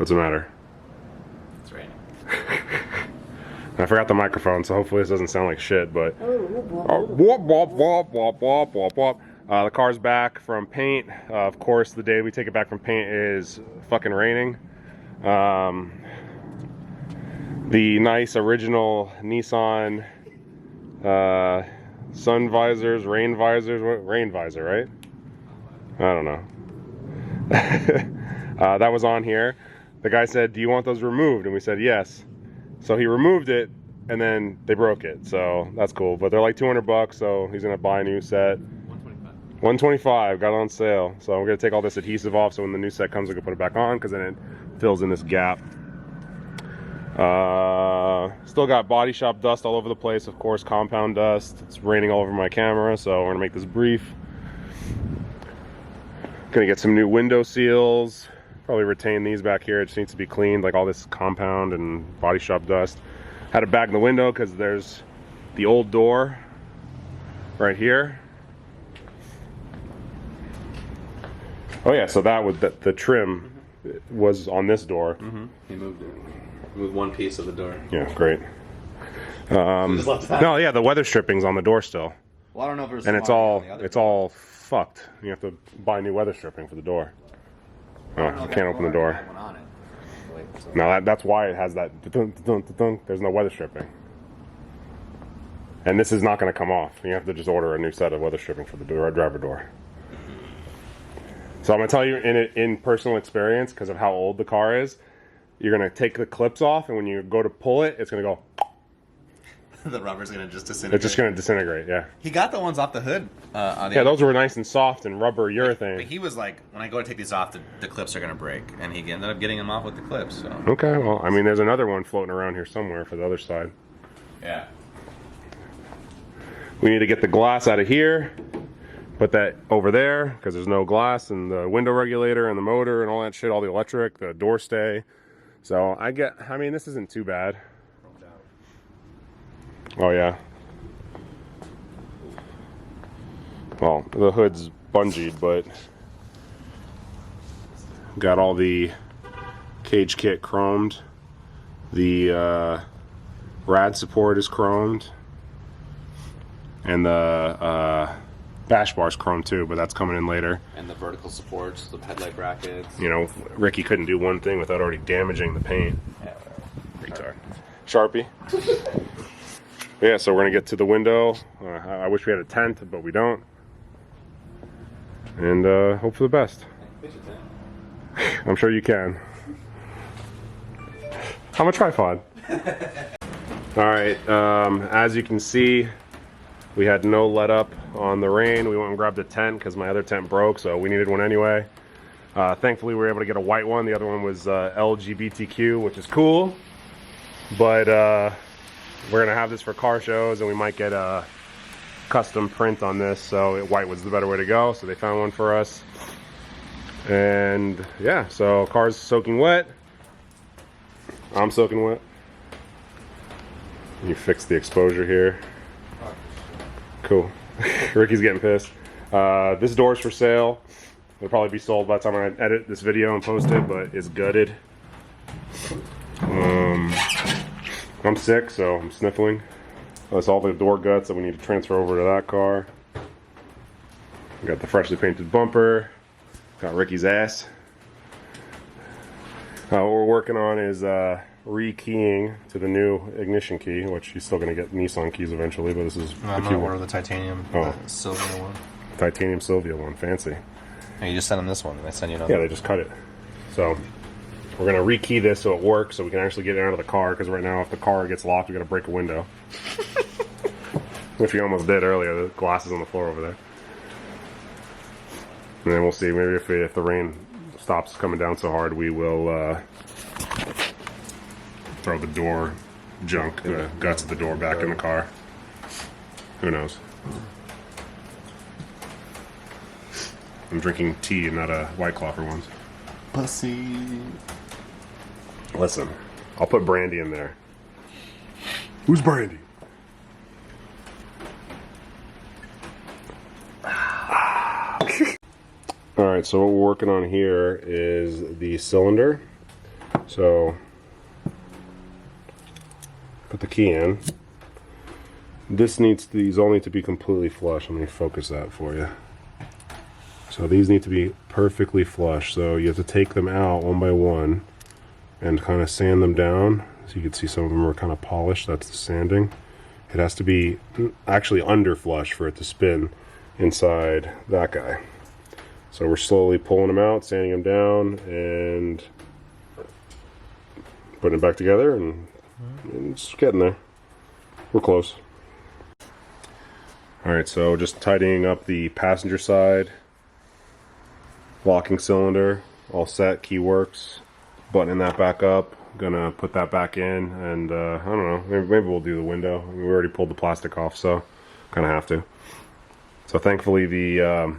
What's the matter? It's raining. I forgot the microphone, so hopefully this doesn't sound like shit, but... the car's back from paint. Of course, the day we take it back from paint is fucking raining. The nice original Nissan sun visors, rain visors, rain visor, right? I don't know. That was on here. The guy said, do you want those removed? And we said yes. So he removed it, and then they broke it. So that's cool. But they're like 200 bucks, so he's gonna buy a new set. 125, got it on sale. So we're gonna take all this adhesive off, so when the new set comes, we can put it back on, because then it fills in this gap. Still got body shop dust all over the place, of course, compound dust. It's raining all over my camera, so we're gonna make this brief. Gonna get some new window seals. Probably retain these back here. It just needs to be cleaned, like all this compound and body shop dust. Had to bag the window because there's the old door right here. Oh yeah, so that was the trim was on this door. He moved it. Moved one piece of the door. Yeah, great. No, yeah, the weather stripping's on the door still. Well, I don't know if there's. And it's all fucked. You have to buy new weather stripping for the door. Oh, I can't open the door. No, that's why it has that. There's no weather stripping. And this is not going to come off. You have to just order a new set of weather stripping for the driver door. So I'm going to tell you in personal experience, because of how old the car is, you're going to take the clips off, and when you go to pull it, it's going to go. The rubber's going to just disintegrate. It's just going to disintegrate, yeah. He got the ones off the hood. Yeah, those were nice and soft and rubber urethane. But he was like, when I go to take these off, the clips are going to break. And he ended up getting them off with the clips. So. Okay, well, I mean, there's another one floating around here somewhere for the other side. Yeah. We need to get the glass out of here. Put that over there, because there's no glass, and the window regulator and the motor and all that shit, all the electric, the door stay. So I mean, this isn't too bad. Oh yeah. Well, the hood's bungeed, but got all the cage kit chromed. The rad support is chromed, and the bash bar's chromed too, but that's coming in later. And the vertical supports, the headlight brackets. You know, Ricky couldn't do one thing without already damaging the paint. Yeah, retard. Sharpie. Yeah, so we're gonna get to the window. I wish we had a tent, but we don't. And hope for the best. I'm sure you can. I'm a tripod. All right, as you can see, we had no let up on the rain. We went and grabbed a tent because my other tent broke, so we needed one anyway. Thankfully, we were able to get a white one. The other one was LGBTQ, which is cool. But we're gonna have this for car shows, and we might get a custom print on this, so white was the better way to go. So they found one for us. And yeah, so car's soaking wet. I'm soaking wet. You fix the exposure here. Cool. Ricky's getting pissed. This door's for sale. It'll probably be sold by the time I edit this video and post it, but it's gutted. I'm sick, so I'm sniffling. That's all the door guts that we need to transfer over to that car. We got the freshly painted bumper. Got Ricky's ass. What we're working on is re-keying to the new ignition key, which he's still going to get Nissan keys eventually, but this is... I'm going to order the titanium Sylvia one. Titanium Sylvia one, fancy. And you just sent them this one, and they send you another. Yeah, they just cut it. So we're going to re-key this so it works, so we can actually get it out of the car, because right now if the car gets locked, we got to break a window. Which we almost did earlier. The glass is on the floor over there. And then we'll see, maybe if the rain stops coming down so hard, we will throw the door junk, the guts of the door back in the car. Who knows? I'm drinking tea and not a White Claw for once. Pussy. Listen, I'll put brandy in there. Who's brandy? Alright, so what we're working on here is the cylinder. So put the key in. These all need to be completely flush. Let me focus that for you. So these need to be perfectly flush. So you have to take them out one by one and kind of sand them down. So you can see some of them are kind of polished. That's the sanding. It has to be actually under flush for it to spin inside that guy. So we're slowly pulling them out, sanding them down, and putting it back together, and it's getting there. We're close. Alright, so just tidying up the passenger side. Locking cylinder, all set, key works. Buttoning that back up. Gonna put that back in, and I don't know, maybe we'll do the window. I mean, we already pulled the plastic off, so kind of have to. So thankfully the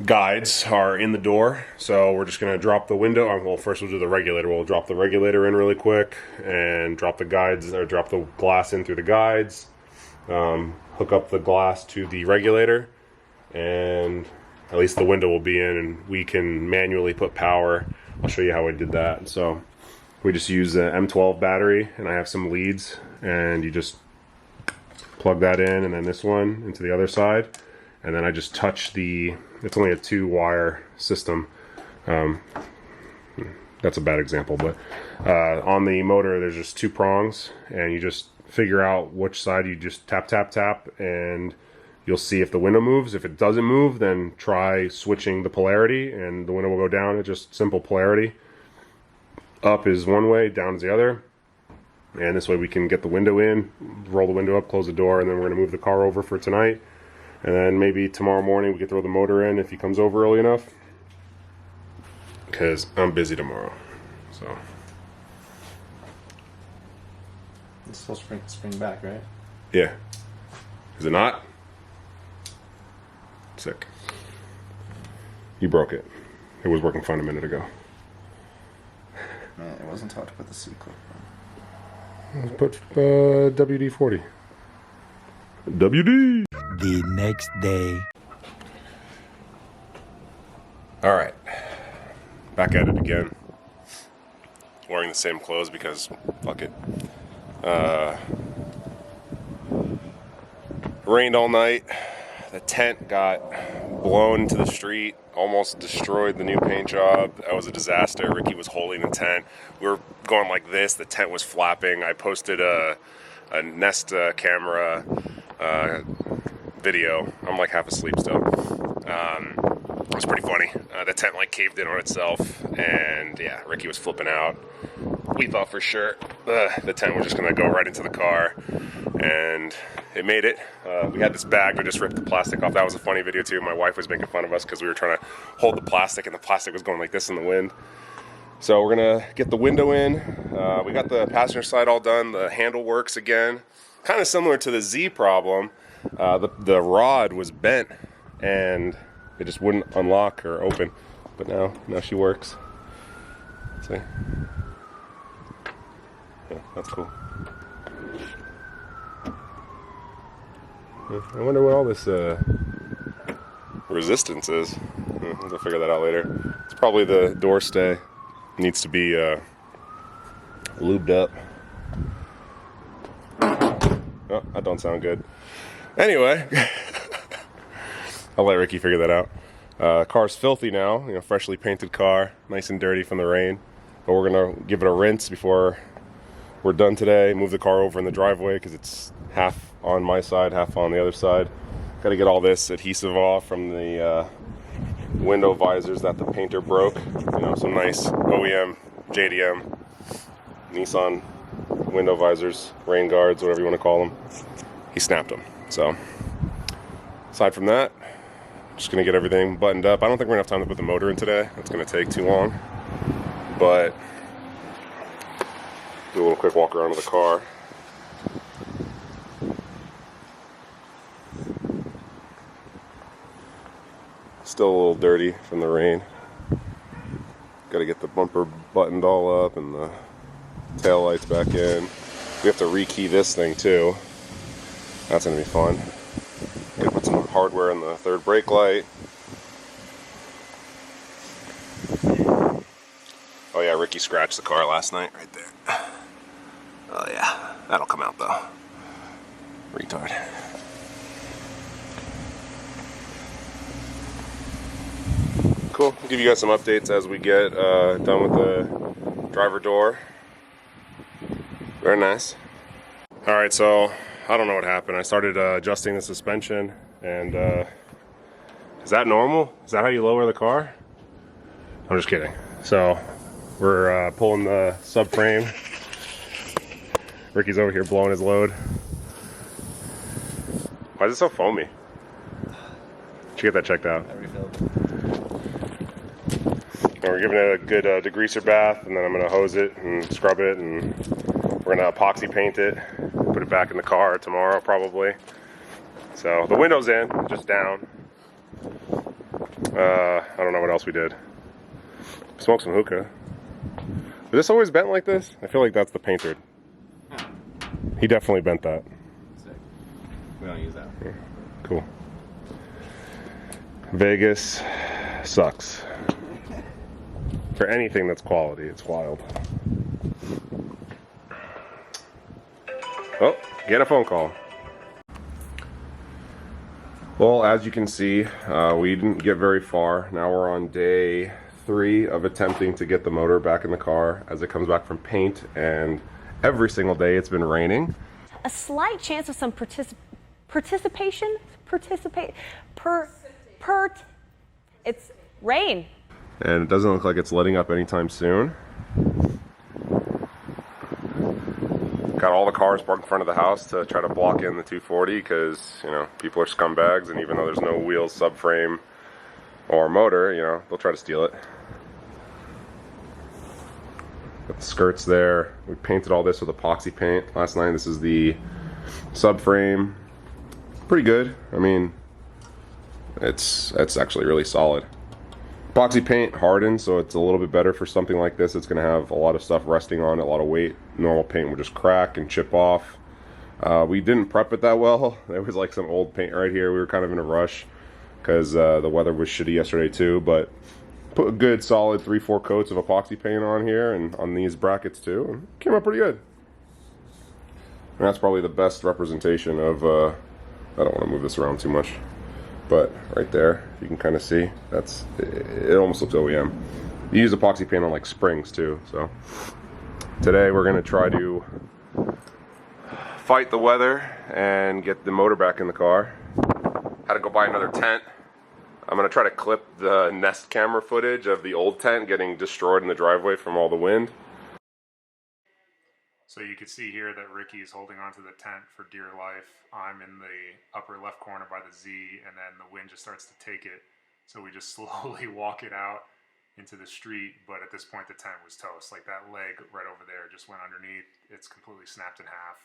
guides are in the door, so we're just gonna drop the window. Well, first we'll do the regulator. We'll drop the regulator in really quick and drop the guides, or drop the glass in through the guides. Hook up the glass to the regulator, and at least the window will be in, and we can manually put power. I'll show you how I did that. So we just use an M12 battery, and I have some leads, and you just plug that in, and then this one into the other side, and then I just touch it's only a 2-wire system. That's a bad example, but on the motor there's just 2 prongs, and you just figure out which side. You just tap tap tap, and you'll see if the window moves. If it doesn't move, then try switching the polarity, and the window will go down. It's just simple polarity. Up is one way, down is the other. And this way we can get the window in, roll the window up, close the door, and then we're going to move the car over for tonight. And then maybe tomorrow morning we can throw the motor in if he comes over early enough. Because I'm busy tomorrow. So It's still spring back, right? yeah. Is it not? Sick. You broke it. It was working fine a minute ago. Man, it wasn't taught to put the C-clip on. Let's put WD-40. WD! The next day. Alright. Back at it again. Wearing the same clothes because fuck it. Rained all night. The tent got blown into the street, almost destroyed the new paint job. That was a disaster. Ricky was holding the tent. We were going like this. The tent was flapping. I posted a Nest camera video. I'm like half asleep still. It was pretty funny. The tent like caved in on itself, and yeah, Ricky was flipping out. We thought for sure the tent was just gonna go right into the car, and it made it. We had this bag, we just ripped the plastic off. That was a funny video too. My wife was making fun of us because we were trying to hold the plastic, and the plastic was going like this in the wind. So we're gonna get the window in. We got the passenger side all done. The handle works again. Kind of similar to the Z problem. The rod was bent, and it just wouldn't unlock or open. But now she works. See? Yeah, that's cool. I wonder what all this resistance is. We'll figure that out later. It's probably the door stay. Needs to be lubed up. Oh, that don't sound good. Anyway, I'll let Ricky figure that out. Car's filthy now, freshly painted car, nice and dirty from the rain. But we're gonna give it a rinse before we're done today. Move the car over in the driveway because it's half on my side, half on the other side. Got to get all this adhesive off from the window visors that the painter broke. Some nice OEM, JDM, Nissan window visors, rain guards, whatever you want to call them. He snapped them. So aside from that, just gonna get everything buttoned up. I don't think we're gonna have time to put the motor in today. That's gonna take too long. But do a little quick walk around of the car. Still a little dirty from the rain. Got to get the bumper buttoned all up and the tail lights back in. We have to rekey this thing too. That's gonna be fun. Gotta put some hardware in the third brake light. Ricky scratched the car last night right there. Oh yeah, that'll come out though. Retard. Cool, I'll give you guys some updates as we get done with the driver door. Very nice. Alright, so I don't know what happened. I started adjusting the suspension, and is that normal? Is that how you lower the car? I'm just kidding. So we're pulling the subframe. Ricky's over here blowing his load. Why is it so foamy? Should get that checked out. I refilled. And we're giving it a good degreaser bath, and then I'm going to hose it and scrub it, and we're going to epoxy paint it, put it back in the car tomorrow probably. So the window's in, just down. I don't know what else we did. Smoked some hookah. Is this always bent like this? I feel like that's the painter. He definitely bent that. Sick. We don't use that. Yeah. Cool. Vegas sucks. For anything that's quality, it's wild. Oh, get a phone call. Well, as you can see, we didn't get very far. Now we're on day 3 of attempting to get the motor back in the car as it comes back from paint, and every single day it's been raining. A slight chance of some it's rain. And it doesn't look like it's letting up anytime soon. Got all the cars parked in front of the house to try to block in the 240 because, you know, people are scumbags, and even though there's no wheels, subframe, or motor, you know, they'll try to steal it. Got the skirts there. We painted all this with epoxy paint last night. This is the subframe. Pretty good. I mean, it's actually really solid. Epoxy paint hardens, so it's a little bit better for something like this. It's going to have a lot of stuff resting on it, a lot of weight. Normal paint would just crack and chip off. We didn't prep it that well. There was like some old paint right here. We were kind of in a rush because the weather was shitty yesterday too, but put a good solid 3-4 coats of epoxy paint on here and on these brackets too, and came out pretty good. And that's probably the best representation of I don't want to move this around too much, but right there you can kind of see it almost looks OEM. You use epoxy paint on like springs too. So today we're going to try to fight the weather and get the motor back in the car. Had to go buy another tent. I'm going to try to clip the Nest camera footage of the old tent getting destroyed in the driveway from all the wind. So you can see here that Ricky is holding onto the tent for dear life. I'm in the upper left corner by the Z, and then the wind just starts to take it. So we just slowly walk it out into the street, but at this point the tent was toast. Like that leg right over there just went underneath. It's completely snapped in half.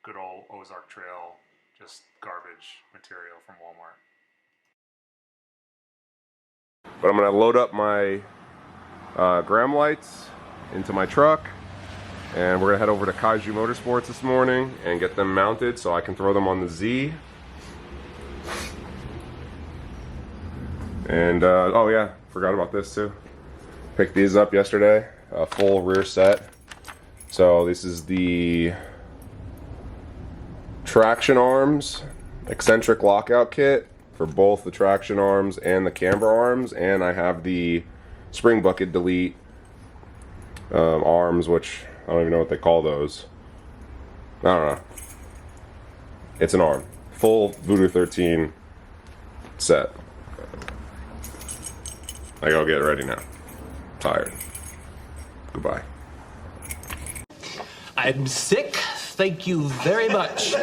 Good old Ozark Trail, just garbage material from Walmart. But I'm going to load up my gram lights into my truck, and we're going to head over to Kaiju Motorsports this morning and get them mounted so I can throw them on the Z. And, oh yeah, forgot about this too. Picked these up yesterday, a full rear set. So this is the traction arms eccentric lockout kit for both the traction arms and the camber arms, and I have the spring bucket delete arms, which I don't even know what they call those. I don't know. It's an arm. Full Voodoo 13 set. I gotta get ready now. I'm tired. Goodbye. I'm sick. Thank you very much.